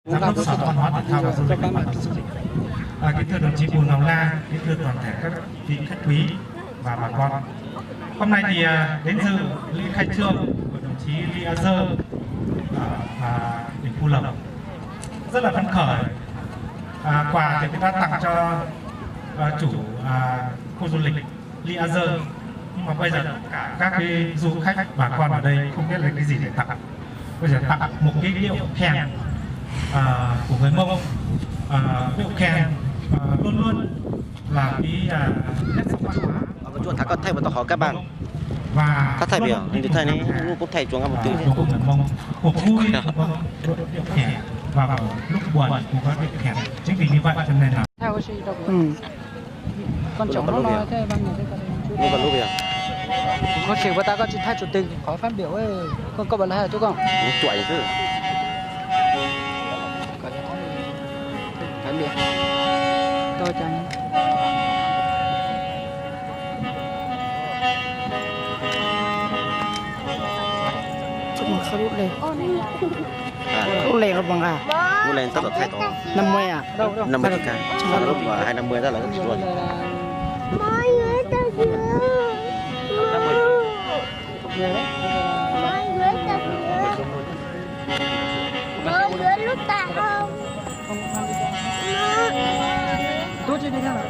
Giám đốc Sở Văn hóa Thể thao và Du lịch Quảng Trị. Kính thưa đồng chí Bùi Ngọc La, kính thưa toàn thể các vị khách quý và bà con. Hôm nay thì đến dự lễ khai trương của đồng chí Ly A Dơ ở tỉnh Phú Lộc rất là phấn khởi. Quà thì cũng đã tặng cho chủ khu du lịch Ly A Dơ, nhưng mà bây giờ tất cả các cái du khách bà con ở đây không biết là cái gì để tặng. Bây giờ tặng một cái điệu khen của người Mông. Điệu khen luôn luôn là cái nét sống văn hóa. Chúng ta có thay một tổ hợp các bạn Và các thầy biểu thì thầy này cũng thầy chuông một từ của người Mông, cuộc vui của điệu khen và vào lúc buồn của các điệu khen. Chính vì như vậy cho nên là con chồng nó nói thế ban ngày thế như vậy lúc bây giờ có thể người ta có thay chủ tịch có phát biểu ấy con có bảo là tôi không tuổi chứ phát biểu tôi chẳng cuma seru deh. Seru deh abang ah. lúc lên tất cả thay tổ 50 à? 50 cái sau lúc và 250 ra là rất luôn Mọi người ta dừa. Mọi người ta dừa. Mọi người lúc ta không. Tôi chỉ đi ra.